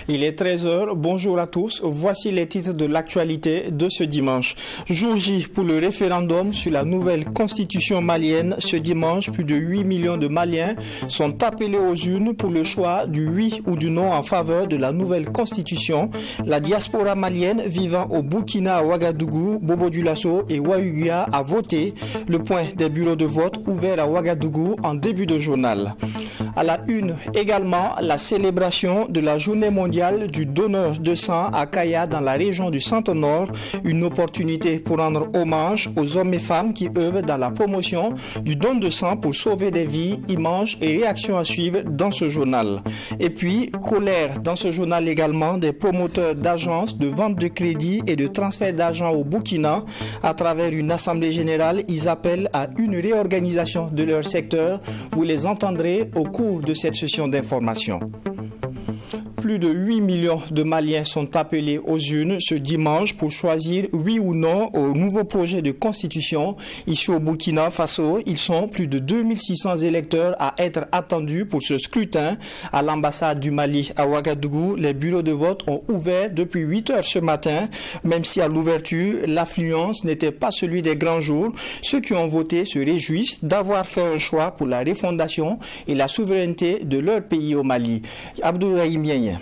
Il est 13h, bonjour à tous, voici les titres de l'actualité de ce dimanche. Jour J pour le référendum sur la nouvelle constitution malienne. Ce dimanche, plus de 8 millions de Maliens sont appelés aux urnes pour le choix du oui ou du non en faveur de la nouvelle constitution. La diaspora malienne vivant au Burkina, à Ouagadougou, Bobo-Dioulasso et Ouaouguia a voté. Le point des bureaux de vote ouverts à Ouagadougou en début de journal. À la une également, la célébration de la journée mondiale du donneur de sang à Kaya dans la région du Centre-Nord, une opportunité pour rendre hommage aux hommes et femmes qui œuvrent dans la promotion du don de sang pour sauver des vies, images et réactions à suivre dans ce journal. Et puis, colère dans ce journal également des promoteurs d'agences de vente de crédit et de transfert d'argent au Burkina. À travers une assemblée générale, ils appellent à une réorganisation de leur secteur. Vous les entendrez au cours de cette session d'information. Plus de 8 millions de Maliens sont appelés aux urnes ce dimanche pour choisir oui ou non au nouveau projet de constitution. Ici au Burkina Faso, ils sont plus de 2600 électeurs à être attendus pour ce scrutin. À l'ambassade du Mali à Ouagadougou, les bureaux de vote ont ouvert depuis 8 heures ce matin. Même si à l'ouverture, l'affluence n'était pas celui des grands jours, ceux qui ont voté se réjouissent d'avoir fait un choix pour la refondation et la souveraineté de leur pays au Mali. Abdourahim Yenya.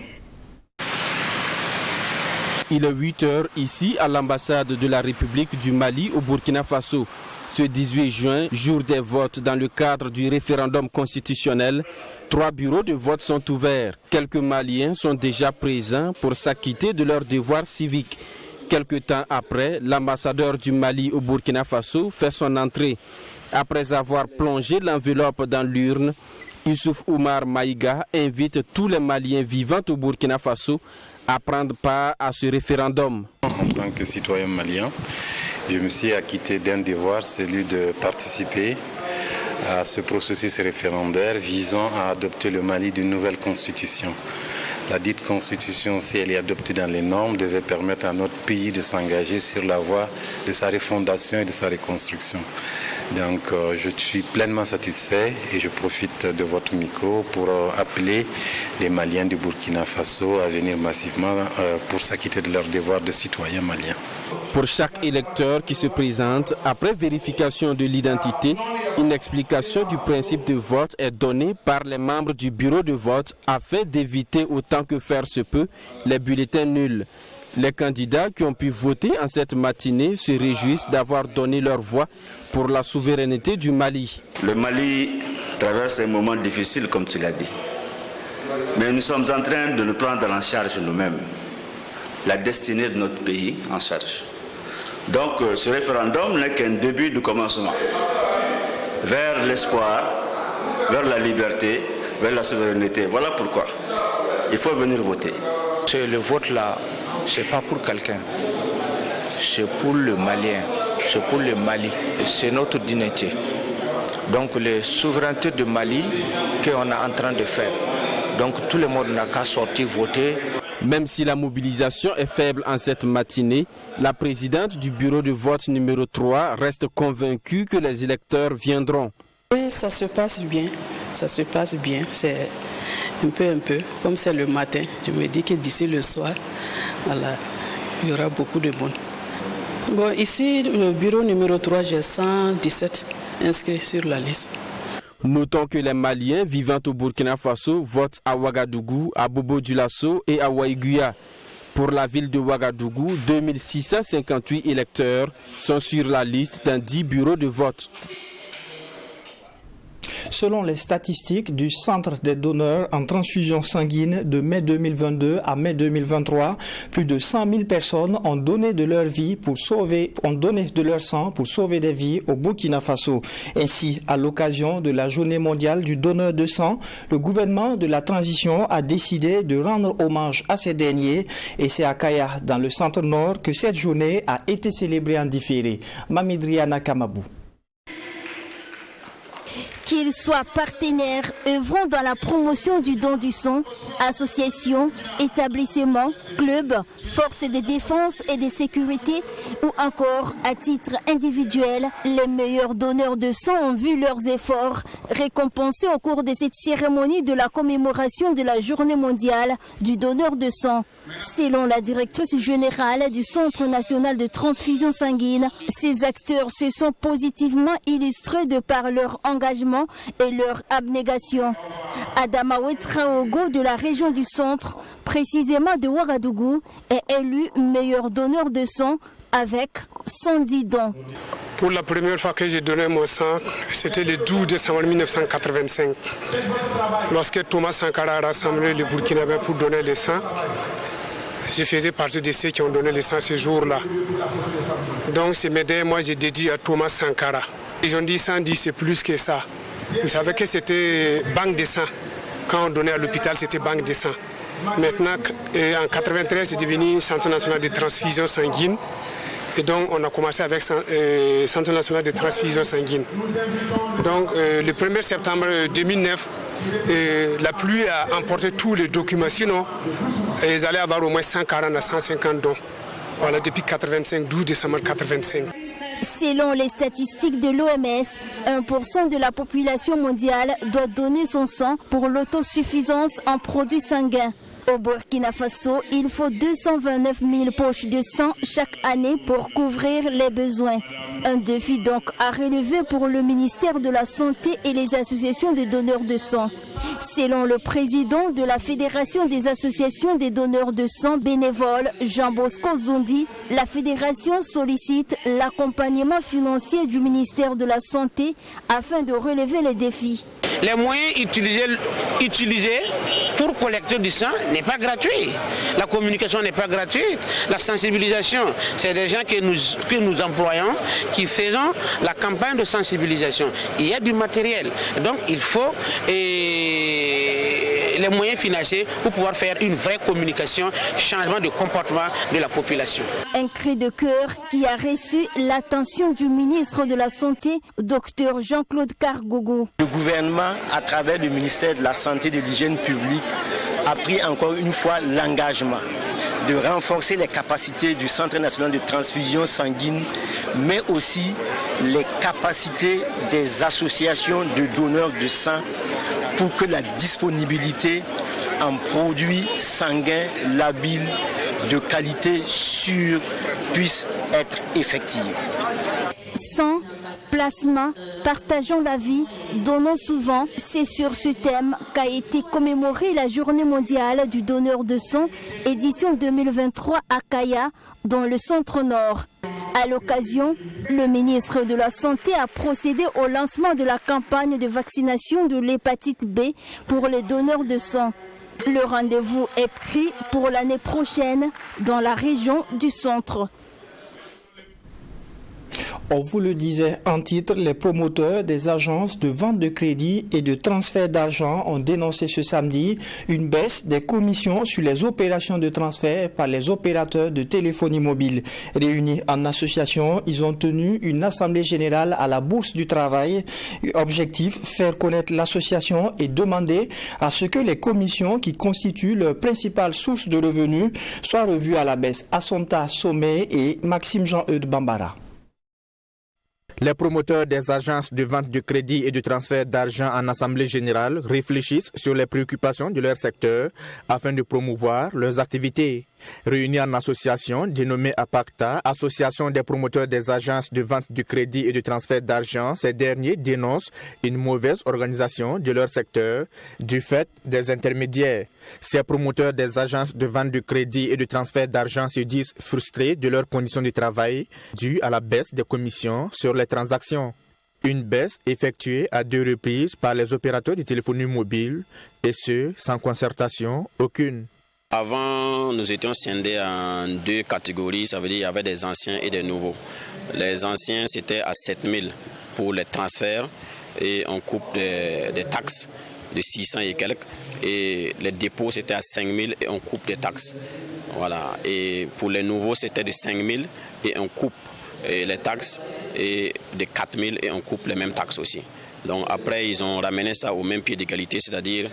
Il est 8 heures ici à l'ambassade de la République du Mali au Burkina Faso. Ce 18 juin, jour des votes dans le cadre du référendum constitutionnel, 3 bureaux de vote sont ouverts. Quelques Maliens sont déjà présents pour s'acquitter de leurs devoirs civiques. Quelque temps après, l'ambassadeur du Mali au Burkina Faso fait son entrée. Après avoir plongé l'enveloppe dans l'urne, Youssouf Oumar Maïga invite tous les Maliens vivant au Burkina Faso à prendre part à ce référendum. En tant que citoyen malien, je me suis acquitté d'un devoir, celui de participer à ce processus référendaire visant à adopter le Mali d'une nouvelle constitution. La dite constitution, si elle est adoptée dans les normes, devait permettre à notre pays de s'engager sur la voie de sa refondation et de sa reconstruction. Donc je suis pleinement satisfait et je profite de votre micro pour appeler les Maliens du Burkina Faso à venir massivement pour s'acquitter de leurs devoirs de citoyens maliens. Pour chaque électeur qui se présente, après vérification de l'identité, une explication du principe de vote est donnée par les membres du bureau de vote afin d'éviter autant que faire se peut les bulletins nuls. Les candidats qui ont pu voter en cette matinée se réjouissent d'avoir donné leur voix pour la souveraineté du Mali. Le Mali traverse un moment difficile, comme tu l'as dit. Mais nous sommes en train de nous prendre en charge nous-mêmes, la destinée de notre pays en charge. Donc ce référendum n'est qu'un début du commencement vers l'espoir, vers la liberté, vers la souveraineté. Voilà pourquoi il faut venir voter. Le vote là, c'est pas pour quelqu'un, c'est pour le Malien, c'est pour le Mali, c'est notre dignité. Donc les souverainetés du Mali qu'on est en train de faire. Donc tout le monde n'a qu'à sortir voter. Même si la mobilisation est faible en cette matinée, la présidente du bureau de vote numéro 3 reste convaincue que les électeurs viendront. Oui, ça se passe bien, c'est un peu, comme c'est le matin, je me dis que d'ici le soir, voilà, il y aura beaucoup de monde. Bon, ici, le bureau numéro 3, j'ai 117 inscrits sur la liste. Notons que les Maliens vivant au Burkina Faso votent à Ouagadougou, à Bobo-Dioulasso et à Ouaouguia. Pour la ville de Ouagadougou, 2658 électeurs sont sur la liste dans 10 bureaux de vote. Selon les statistiques du Centre des donneurs en transfusion sanguine de mai 2022 à mai 2023, plus de 100 000 personnes ont donné de leur sang pour sauver des vies au Burkina Faso. Ainsi, à l'occasion de la journée mondiale du donneur de sang, le gouvernement de la transition a décidé de rendre hommage à ces derniers et c'est à Kaya, dans le centre nord, que cette journée a été célébrée en différé. Mamidriana Kamabou. Qu'ils soient partenaires œuvrant dans la promotion du don du sang, associations, établissements, clubs, forces de défense et de sécurité ou encore à titre individuel, les meilleurs donneurs de sang ont vu leurs efforts récompensés au cours de cette cérémonie de la commémoration de la Journée mondiale du donneur de sang. Selon la directrice générale du Centre national de transfusion sanguine, ces acteurs se sont positivement illustrés de par leur engagement et leur abnégation. Adama Traogo de la région du centre, précisément de Ouagadougou, est élu meilleur donneur de sang avec 110 dons. Pour la première fois que j'ai donné mon sang, c'était le 12 décembre 1985. Lorsque Thomas Sankara a rassemblé les Burkinabés pour donner le sang, je faisais partie de ceux qui ont donné le sang ce jour-là. Donc ces médailles, moi j'ai dédié à Thomas Sankara. Ils ont dit 110, c'est plus que ça. Vous savez que c'était banque de sang. Quand on donnait à l'hôpital, c'était banque de sang. Maintenant, en 1993, c'est devenu Centre national de transfusion sanguine. Et donc, on a commencé avec Centre national de transfusion sanguine. Donc, le 1er septembre 2009, la pluie a emporté tous les documents. Sinon, ils allaient avoir au moins 140 à 150 dons. Voilà, depuis 85, 12 décembre 1985. Selon les statistiques de l'OMS, 1% de la population mondiale doit donner son sang pour l'autosuffisance en produits sanguins. Au Burkina Faso, il faut 229 000 poches de sang chaque année pour couvrir les besoins. Un défi donc à relever pour le ministère de la Santé et les associations de donneurs de sang. Selon le président de la Fédération des associations des donneurs de sang bénévoles, Jean-Bosco Zondi, la fédération sollicite l'accompagnement financier du ministère de la Santé afin de relever les défis. Les moyens utilisés pour collecter du sang n'est pas gratuit. La communication n'est pas gratuite. La sensibilisation, c'est des gens que nous employons, qui faisons la campagne de sensibilisation. Il y a du matériel. Donc il faut les moyens financiers pour pouvoir faire une vraie communication, changement de comportement de la population. Un cri de cœur qui a reçu l'attention du ministre de la Santé, Dr Jean-Claude Cargogo. Le gouvernement, à travers le ministère de la Santé et de l'Hygiène publique, a pris encore une fois l'engagement de renforcer les capacités du Centre national de transfusion sanguine, mais aussi les capacités des associations de donneurs de sang pour que la disponibilité en produits sanguins labiles de qualité sûre puisse être effective. Sang, plasma, partageons la vie, donnons souvent. C'est sur ce thème qu'a été commémorée la Journée mondiale du donneur de sang, édition 2023 à Kaya, dans le centre nord. À l'occasion, le ministre de la Santé a procédé au lancement de la campagne de vaccination de l'hépatite B pour les donneurs de sang. Le rendez-vous est pris pour l'année prochaine dans la région du centre. On vous le disait en titre, les promoteurs des agences de vente de crédit et de transfert d'argent ont dénoncé ce samedi une baisse des commissions sur les opérations de transfert par les opérateurs de téléphonie mobile. Réunis en association, ils ont tenu une assemblée générale à la Bourse du Travail. Objectif, faire connaître l'association et demander à ce que les commissions qui constituent leur principale source de revenus soient revues à la baisse. Assunta Sommet et Maxime Jean-Eudes Bambara. Les promoteurs des agences de vente de crédit et de transfert d'argent en assemblée générale réfléchissent sur les préoccupations de leur secteur afin de promouvoir leurs activités. Réunis en association dénommée APACTA, Association des promoteurs des agences de vente de crédit et de transfert d'argent, ces derniers dénoncent une mauvaise organisation de leur secteur du fait des intermédiaires. Ces promoteurs des agences de vente de crédit et de transfert d'argent se disent frustrés de leurs conditions de travail dues à la baisse des commissions sur les transactions. Une baisse effectuée à 2 reprises par les opérateurs de téléphonie mobile, et ce, sans concertation aucune. Avant, nous étions scindés en 2 catégories, ça veut dire qu'il y avait des anciens et des nouveaux. Les anciens, c'était à 7 000 pour les transferts et on coupe des taxes de 600 et quelques. Et les dépôts, c'était à 5 000 et on coupe des taxes. Voilà. Et pour les nouveaux, c'était de 5 000 et on coupe les taxes, et de 4 000 et on coupe les mêmes taxes aussi. Donc après, ils ont ramené ça au même pied d'égalité, c'est-à-dire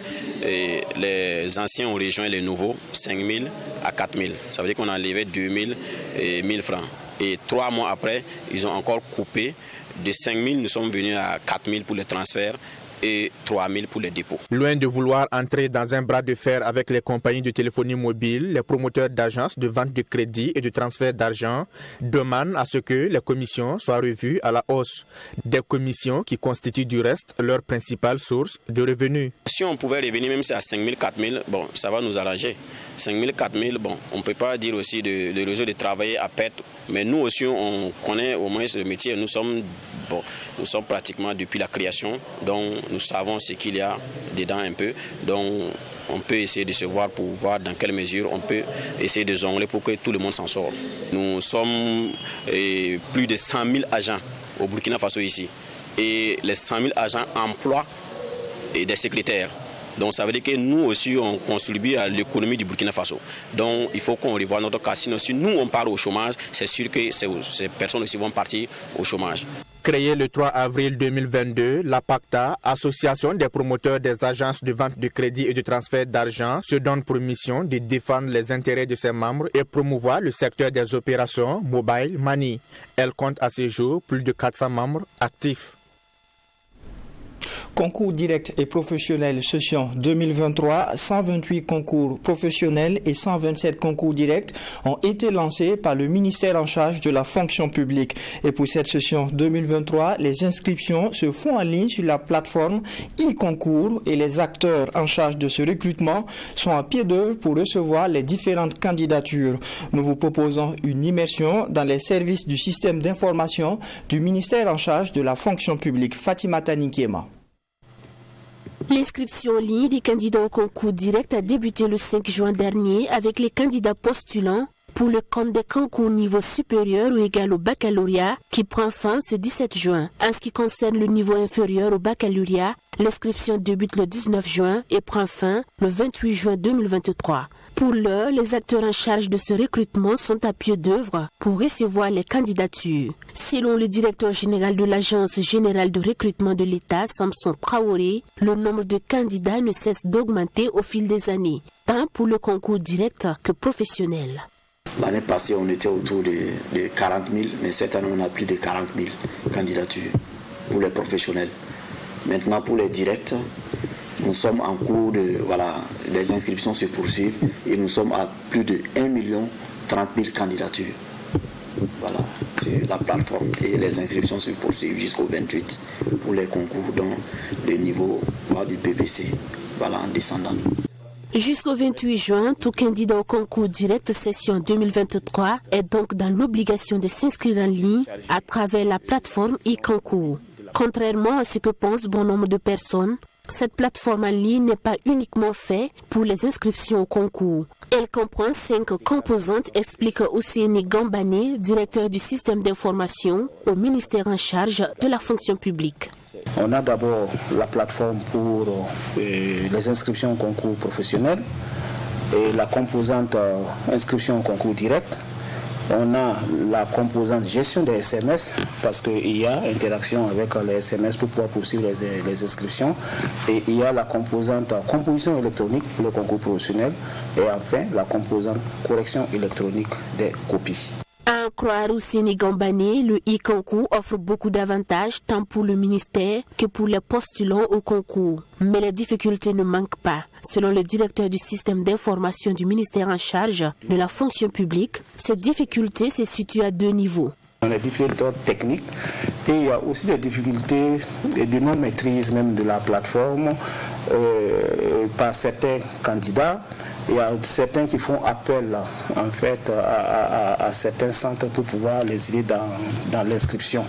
les anciens ont rejoint les nouveaux, 5 000 à 4 000. Ça veut dire qu'on a enlevé 2 000 et 1 000 francs. Et 3 mois après, ils ont encore coupé. De 5 000, nous sommes venus à 4 000 pour les transferts et 3 000 pour les dépôts. Loin de vouloir entrer dans un bras de fer avec les compagnies de téléphonie mobile, les promoteurs d'agences de vente de crédit et de transfert d'argent demandent à ce que les commissions soient revues à la hausse. Des commissions qui constituent du reste leur principale source de revenus. Si on pouvait revenir même si à 5 000, 4 000, bon, ça va nous arranger. 5 000, 4 000, bon, on ne peut pas dire aussi le réseau de travailler à perte. Mais nous aussi, on connaît au moins ce métier. Nous sommes pratiquement depuis la création, donc nous savons ce qu'il y a dedans un peu. Donc on peut essayer de se voir pour voir dans quelle mesure on peut essayer de jongler pour que tout le monde s'en sorte. Nous sommes plus de 100 000 agents au Burkina Faso ici. Et les 100 000 agents emploient des secrétaires. Donc ça veut dire que nous aussi on contribue à l'économie du Burkina Faso. Donc il faut qu'on revoie notre cas. Sinon si nous on part au chômage, c'est sûr que ces personnes aussi vont partir au chômage. Créée le 3 avril 2022, la PACTA, association des promoteurs des agences de vente de crédit et de transfert d'argent, se donne pour mission de défendre les intérêts de ses membres et promouvoir le secteur des opérations mobile money. Elle compte à ce jour plus de 400 membres actifs. Concours direct et professionnel session 2023, 128 concours professionnels et 127 concours directs ont été lancés par le ministère en charge de la fonction publique. Et pour cette session 2023, les inscriptions se font en ligne sur la plateforme e-concours et les acteurs en charge de ce recrutement sont à pied d'œuvre pour recevoir les différentes candidatures. Nous vous proposons une immersion dans les services du système d'information du ministère en charge de la fonction publique. Fatimata Nikiema. L'inscription en ligne des candidats au concours direct a débuté le 5 juin dernier avec les candidats postulants pour le compte des concours niveau supérieur ou égal au baccalauréat qui prend fin ce 17 juin. En ce qui concerne le niveau inférieur au baccalauréat, l'inscription débute le 19 juin et prend fin le 28 juin 2023. Pour l'heure, les acteurs en charge de ce recrutement sont à pied d'œuvre pour recevoir les candidatures. Selon le directeur général de l'Agence générale de recrutement de l'État, Samson Traoré, le nombre de candidats ne cesse d'augmenter au fil des années, tant pour le concours direct que professionnel. L'année passée, on était autour de 40 000, mais cette année, on a plus de 40 000 candidatures pour les professionnels. Maintenant, pour les directs, nous sommes en cours de... Voilà, les inscriptions se poursuivent et nous sommes à plus de 1 30 000 candidatures. Voilà, sur la plateforme. Et les inscriptions se poursuivent jusqu'au 28 pour les concours dans le niveau du PPC, voilà, en descendant. Jusqu'au 28 juin, tout candidat au concours direct session 2023 est donc dans l'obligation de s'inscrire en ligne à travers la plateforme e-concours. Contrairement à ce que pensent bon nombre de personnes, cette plateforme en ligne n'est pas uniquement faite pour les inscriptions au concours. Elle comprend 5 composantes, explique Ousseini Gambane, directeur du système d'information au ministère en charge de la fonction publique. On a d'abord la plateforme pour les inscriptions au concours professionnel et la composante inscription au concours direct. On a la composante gestion des SMS parce qu'il y a interaction avec les SMS pour pouvoir poursuivre les inscriptions. Et il y a la composante composition électronique pour le concours professionnel et enfin la composante correction électronique des copies. À en croire Ousseini Gambane, le e-concours offre beaucoup d'avantages tant pour le ministère que pour les postulants au concours. Mais les difficultés ne manquent pas. Selon le directeur du système d'information du ministère en charge de la fonction publique, ces difficultés se situent à 2 niveaux. On a des difficultés techniques et il y a aussi des difficultés de non-maîtrise même de la plateforme par certains candidats. Il y a certains qui font appel en fait à certains centres pour pouvoir les aider dans l'inscription.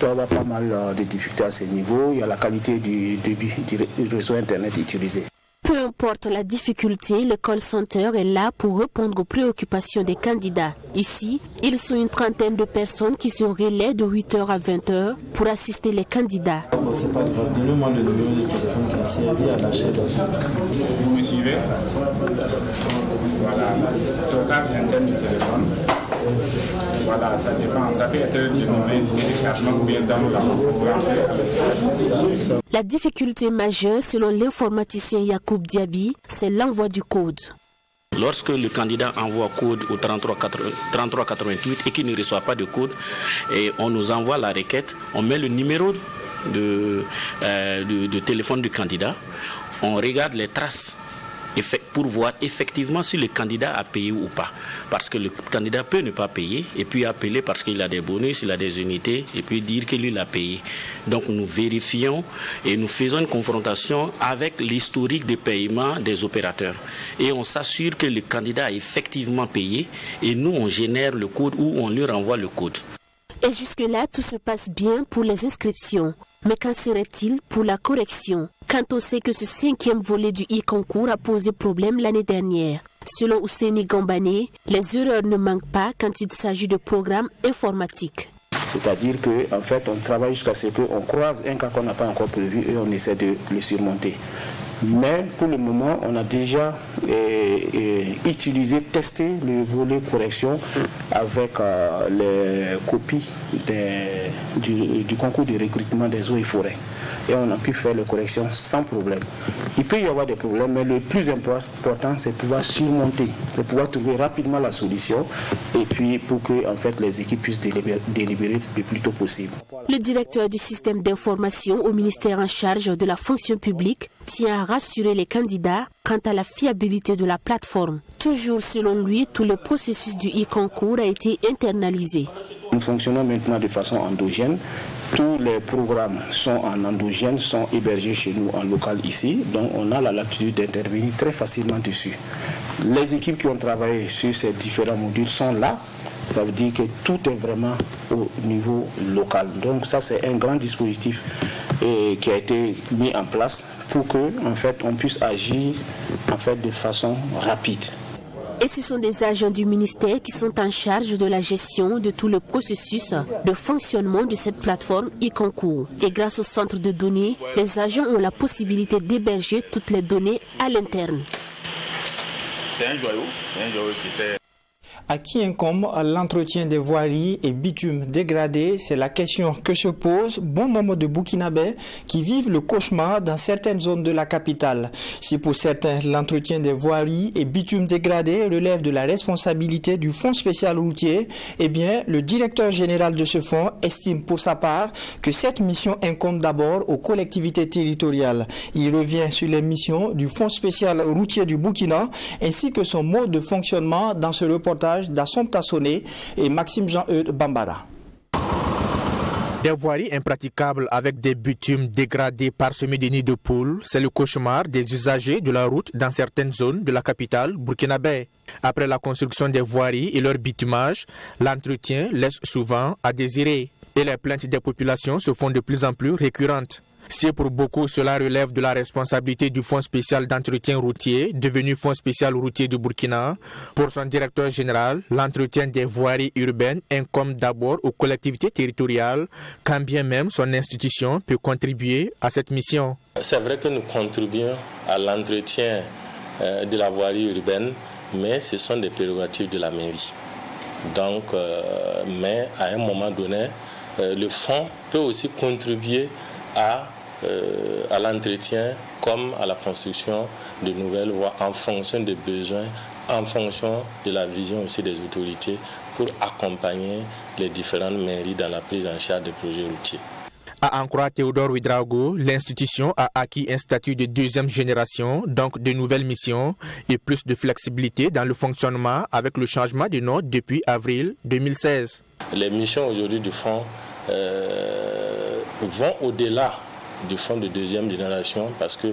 peut avoir pas mal de difficultés à ce niveau. Il y a la qualité du débit du réseau Internet utilisé. Peu importe la difficulté, le call center est là pour répondre aux préoccupations des candidats. Ici, ils sont une trentaine de personnes qui se relaient de 8h à 20h pour assister les candidats. C'est pas grave, donnez-moi le numéro de téléphone qui a servi à l'achat de vous me suivez? Voilà, sauvetage interne du téléphone. Voilà, ça dépend. Ça peut être le numéro de téléchargement ou bien download. La difficulté majeure, selon l'informaticien Yacoub Diaby, c'est l'envoi du code. Lorsque le candidat envoie code au 3388 et qu'il ne reçoit pas de code, et on nous envoie la requête, on met le numéro de téléphone du candidat, on regarde les traces pour voir effectivement si le candidat a payé ou pas. Parce que le candidat peut ne pas payer et puis appeler parce qu'il a des bonus, il a des unités et puis dire que lui l'a payé. Donc nous vérifions et nous faisons une confrontation avec l'historique de paiement des opérateurs. Et on s'assure que le candidat a effectivement payé et nous on génère le code ou on lui renvoie le code. Et jusque-là, tout se passe bien pour les inscriptions. Mais qu'en serait-il pour la correction, quand on sait que ce 5e volet du e-concours a posé problème l'année dernière? Selon Ousseini Gambane, les erreurs ne manquent pas quand il s'agit de programmes informatiques. C'est-à-dire qu'en fait, on travaille jusqu'à ce qu'on croise un cas qu'on n'a pas encore prévu et on essaie de le surmonter. Mais pour le moment, on a déjà testé le volet correction avec les copies du concours de recrutement des eaux et forêts. Et on a pu faire les corrections sans problème. Il peut y avoir des problèmes, mais le plus important, c'est de pouvoir surmonter, de pouvoir trouver rapidement la solution et puis pour que en fait, les équipes puissent délibérer le plus tôt possible. Le directeur du système d'information au ministère en charge de la fonction publique tient à rassurer les candidats quant à la fiabilité de la plateforme. Toujours selon lui, tout le processus du e-concours a été internalisé. Nous fonctionnons maintenant de façon endogène. Tous les programmes sont en endogène, sont hébergés chez nous en local ici. Donc on a la latitude d'intervenir très facilement dessus. Les équipes qui ont travaillé sur ces différents modules sont là. Ça veut dire que tout est vraiment au niveau local. Donc ça, c'est un grand dispositif qui a été mis en place pour que, en fait, on puisse agir en fait, de façon rapide. Et ce sont des agents du ministère qui sont en charge de la gestion de tout le processus de fonctionnement de cette plateforme e-concours. Et grâce au centre de données, les agents ont la possibilité d'héberger toutes les données à l'interne. C'est un joyau qui était... À qui incombe l'entretien des voiries et bitumes dégradés? C'est la question que se posent bon nombre de Burkinabés qui vivent le cauchemar dans certaines zones de la capitale. Si pour certains, l'entretien des voiries et bitumes dégradés relève de la responsabilité du Fonds spécial routier, eh bien, le directeur général de ce fonds estime pour sa part que cette mission incombe d'abord aux collectivités territoriales. Il revient sur les missions du Fonds spécial routier du Burkina ainsi que son mode de fonctionnement dans ce reportage d'Assom Tassoné et Maxime Jean-Eudes Bambara. Des voiries impraticables avec des bitumes dégradés parsemés de nids de poules, c'est le cauchemar des usagers de la route dans certaines zones de la capitale burkinabé. Après la construction des voiries et leur bitumage, l'entretien laisse souvent à désirer. Et les plaintes des populations se font de plus en plus récurrentes. Si pour beaucoup cela relève de la responsabilité du Fonds spécial d'entretien routier, devenu Fonds spécial routier du Burkina, pour son directeur général, l'entretien des voiries urbaines incombe d'abord aux collectivités territoriales, quand bien même son institution peut contribuer à cette mission. C'est vrai que nous contribuons à l'entretien de la voirie urbaine, mais ce sont des prérogatives de la mairie. Donc, mais à un moment donné, le fonds peut aussi contribuer à l'entretien comme à la construction de nouvelles voies en fonction des besoins, en fonction de la vision aussi des autorités pour accompagner les différentes mairies dans la prise en charge des projets routiers. À en croire Théodore Ouedraogo, l'institution a acquis un statut de deuxième génération, donc de nouvelles missions et plus de flexibilité dans le fonctionnement avec le changement de nom depuis avril 2016. Les missions aujourd'hui du fonds vont au-delà du fonds de deuxième génération parce que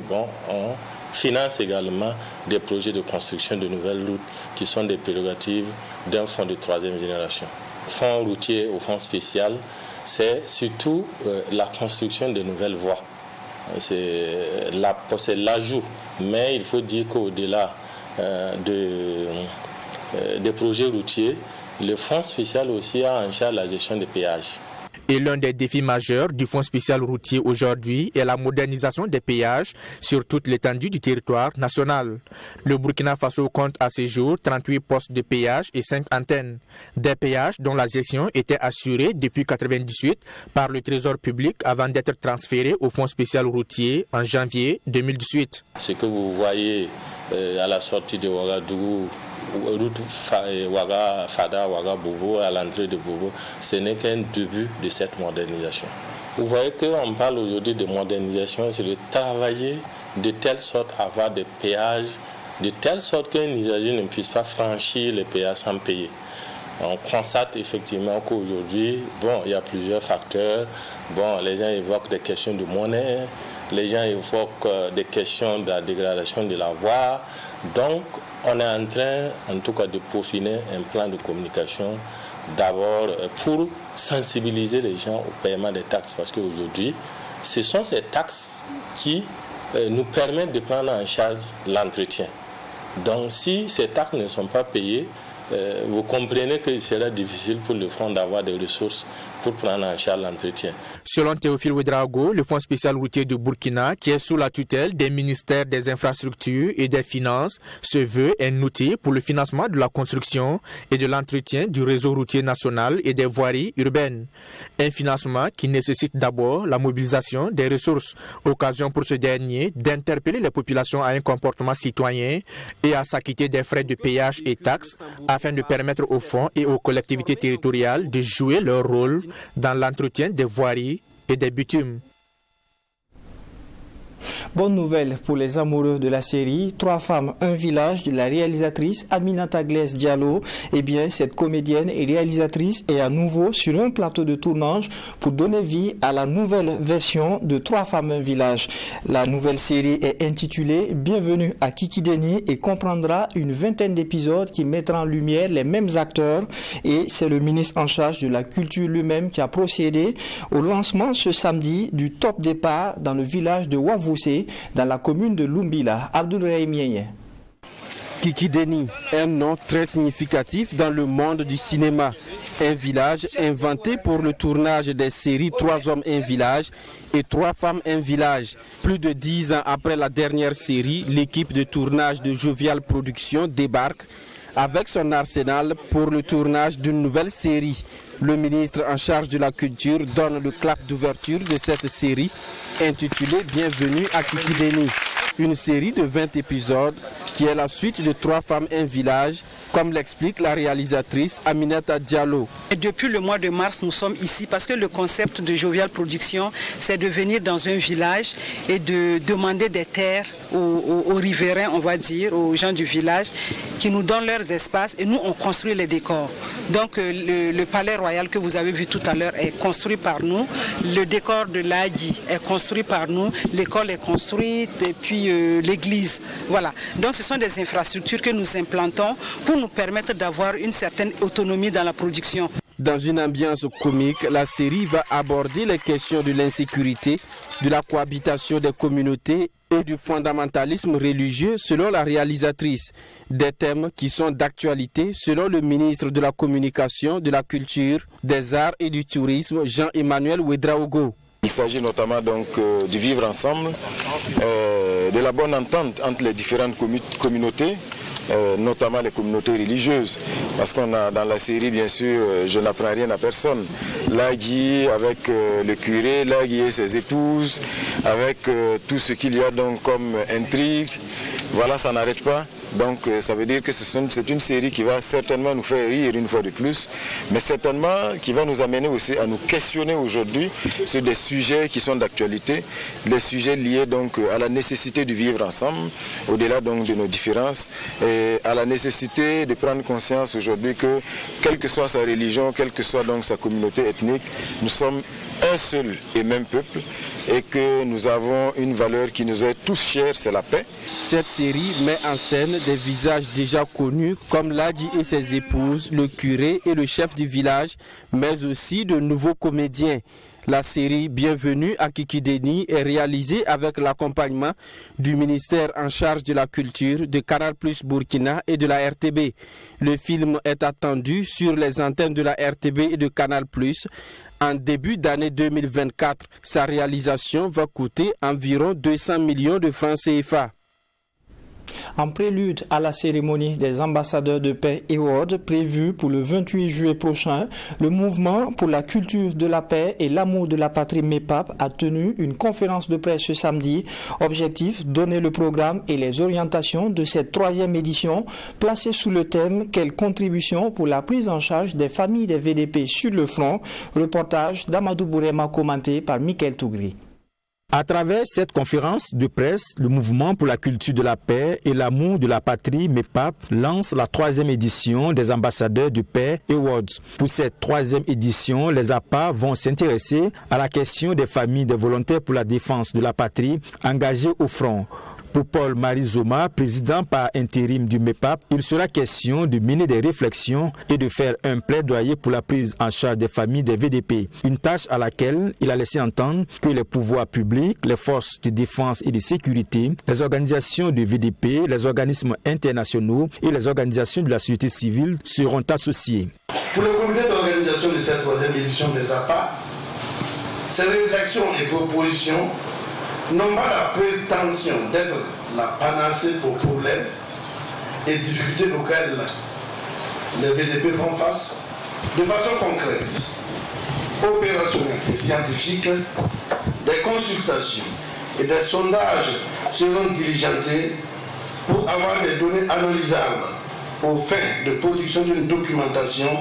on finance également des projets de construction de nouvelles routes qui sont des prérogatives d'un fonds de troisième génération. fonds routier au fonds spécial, c'est surtout la construction de nouvelles voies. C'est l'ajout. Mais il faut dire qu'au-delà des projets routiers, le fonds spécial aussi a en charge la gestion des péages. Et l'un des défis majeurs du Fonds spécial routier aujourd'hui est la modernisation des péages sur toute l'étendue du territoire national. Le Burkina Faso compte à ce jour 38 postes de péage et 5 antennes. Des péages dont la gestion était assurée depuis 1998 par le Trésor public avant d'être transférés au Fonds spécial routier en janvier 2018. Ce que vous voyez à la sortie de Ouagadougou, route Ouaga, Fada, Ouaga, Bobo, à l'entrée de Bobo, ce n'est qu'un début de cette modernisation. Vous voyez qu'on parle aujourd'hui de modernisation, c'est de travailler de telle sorte à avoir des péages, de telle sorte qu'un usager ne puisse pas franchir les péages sans payer. On constate effectivement qu'aujourd'hui, il y a plusieurs facteurs. Les gens évoquent des questions de monnaie, les gens évoquent des questions de la dégradation de la voie. Donc, on est en train, en tout cas, de peaufiner un plan de communication, d'abord pour sensibiliser les gens au paiement des taxes, parce qu'aujourd'hui, ce sont ces taxes qui nous permettent de prendre en charge l'entretien. Donc, si ces taxes ne sont pas payées, vous comprenez qu'il sera difficile pour le fonds d'avoir des ressources pour prendre en charge l'entretien. Selon Théophile Ouedraogo, le Fonds spécial routier du Burkina, qui est sous la tutelle des ministères des Infrastructures et des Finances, se veut un outil pour le financement de la construction et de l'entretien du réseau routier national et des voiries urbaines. Un financement qui nécessite d'abord la mobilisation des ressources, occasion pour ce dernier d'interpeller les populations à un comportement citoyen et à s'acquitter des frais de péage et taxes afin de permettre aux fonds et aux collectivités territoriales de jouer leur rôle dans l'entretien des voiries et des bitumes. Bonne nouvelle pour les amoureux de la série 3 femmes, un village de la réalisatrice Aminata Glaise Diallo. Eh bien, cette comédienne et réalisatrice est à nouveau sur un plateau de tournage pour donner vie à la nouvelle version de 3 femmes, un village. La nouvelle série est intitulée Bienvenue à Kikideni et comprendra une vingtaine d'épisodes qui mettront en lumière les mêmes acteurs, et c'est le ministre en charge de la culture lui-même qui a procédé au lancement ce samedi du top départ dans le village de Wavoussé, dans la commune de Lumbila. Abdoulaye Mienye. Kikideni, un nom très significatif dans le monde du cinéma. Un village inventé pour le tournage des séries 3 hommes, un village et 3 femmes, un village. Plus de 10 ans après la dernière série, l'équipe de tournage de Jovial Productions débarque avec son arsenal pour le tournage d'une nouvelle série. Le ministre en charge de la culture donne le clap d'ouverture de cette série intitulée Bienvenue à Kikideni. Une série de 20 épisodes qui est la suite de 3 femmes, un village, comme l'explique la réalisatrice Aminata Diallo. Et depuis le mois de mars, nous sommes ici parce que le concept de Jovial Productions, c'est de venir dans un village et de demander des terres aux riverains, on va dire, aux gens du village, qui nous donnent leurs espaces et nous, on construit les décors. Donc le palais royal que vous avez vu tout à l'heure est construit par nous, le décor de l'Agui est construit par nous, l'école est construite et puis l'église. Voilà. Donc ce sont des infrastructures que nous implantons pour nous permettre d'avoir une certaine autonomie dans la production. Dans une ambiance comique, la série va aborder les questions de l'insécurité, de la cohabitation des communautés et du fondamentalisme religieux selon la réalisatrice. Des thèmes qui sont d'actualité selon le ministre de la Communication, de la Culture, des Arts et du Tourisme, Jean-Emmanuel Ouedraogo. Il s'agit notamment donc de vivre ensemble, de la bonne entente entre les différentes communautés, notamment les communautés religieuses. Parce qu'on a dans la série, bien sûr, je n'apprends rien à personne. Lagui avec le curé, Lagui et ses épouses, avec tout ce qu'il y a donc comme intrigue. Voilà, ça n'arrête pas. Donc ça veut dire que c'est une série qui va certainement nous faire rire une fois de plus, mais certainement qui va nous amener aussi à nous questionner aujourd'hui sur des sujets qui sont d'actualité, les sujets liés donc à la nécessité de vivre ensemble, au-delà donc de nos différences, et à la nécessité de prendre conscience aujourd'hui que quelle que soit sa religion, quelle que soit donc sa communauté ethnique, nous sommes un seul et même peuple et que nous avons une valeur qui nous est tous chère, c'est la paix. Cette série met en scène des visages déjà connus comme Ladi et ses épouses, le curé et le chef du village, mais aussi de nouveaux comédiens. La série Bienvenue à Kikideni est réalisée avec l'accompagnement du ministère en charge de la culture, de Canal+ Burkina et de la RTB. Le film est attendu sur les antennes de la RTB et de Canal+ en début d'année 2024. Sa réalisation va coûter environ 200 millions de francs CFA. En prélude à la cérémonie des ambassadeurs de paix Award prévue pour le 28 juillet prochain, le mouvement pour la culture de la paix et l'amour de la patrie MEPAP a tenu une conférence de presse ce samedi. Objectif, donner le programme et les orientations de cette 3e édition placée sous le thème « Quelle contribution pour la prise en charge des familles des VDP sur le front ?» Reportage d'Amadou Bourema commenté par Michael Tougri. À travers cette conférence de presse, le mouvement pour la culture de la paix et l'amour de la patrie MEPAP lance la 3e édition des ambassadeurs de paix Awards. Pour cette 3e édition, les APA vont s'intéresser à la question des familles des volontaires pour la défense de la patrie engagées au front. Pour Paul-Marie Zoma, président par intérim du MEPAP, il sera question de mener des réflexions et de faire un plaidoyer pour la prise en charge des familles des VDP. Une tâche à laquelle il a laissé entendre que les pouvoirs publics, les forces de défense et de sécurité, les organisations de VDP, les organismes internationaux et les organisations de la société civile seront associés. Pour le comité d'organisation de cette 3e édition des APA, ces réflexions et propositions n'ont pas la prétention d'être la panacée aux problèmes et difficultés auxquelles les VDP font face de façon concrète, opérationnelle et scientifique. Des consultations et des sondages seront diligentés pour avoir des données analysables aux fins de production d'une documentation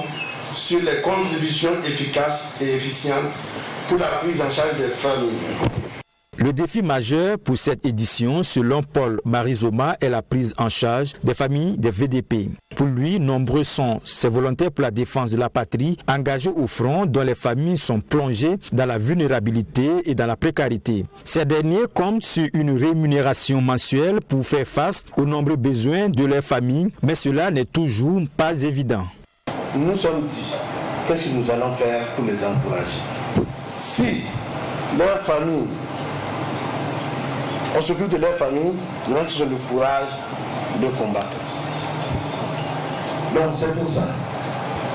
sur les contributions efficaces et efficientes pour la prise en charge des familles. Le défi majeur pour cette édition, selon Paul-Marie Zoma, est la prise en charge des familles des VDP. Pour lui, nombreux sont ces volontaires pour la défense de la patrie engagés au front dont les familles sont plongées dans la vulnérabilité et dans la précarité. Ces derniers comptent sur une rémunération mensuelle pour faire face aux nombreux besoins de leurs familles, mais cela n'est toujours pas évident. Nous sommes dit, qu'est-ce que nous allons faire pour les encourager? Si leurs familles, on s'occupe de leur famille, nous avons le courage de combattre. Donc c'est pour ça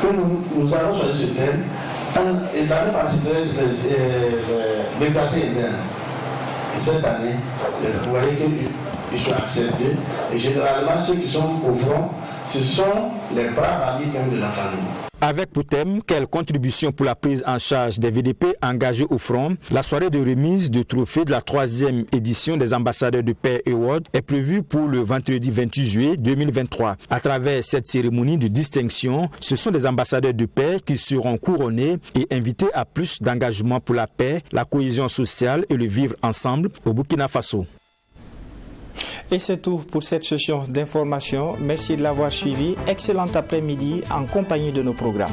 que nous allons choisir ce thème et l'année passée, déplacer interne. Et cette année, vous voyez qu'ils sont acceptés. Et généralement, ceux qui sont au front, ce sont les bras alliés de la famille. Avec pour thème, quelle contribution pour la prise en charge des VDP engagés au front, la soirée de remise de trophée de la 3e édition des ambassadeurs de paix Award est prévue pour le vendredi 28 juillet 2023. À travers cette cérémonie de distinction, ce sont des ambassadeurs de paix qui seront couronnés et invités à plus d'engagement pour la paix, la cohésion sociale et le vivre ensemble au Burkina Faso. Et c'est tout pour cette session d'information. Merci de l'avoir suivi. Excellent après-midi en compagnie de nos programmes.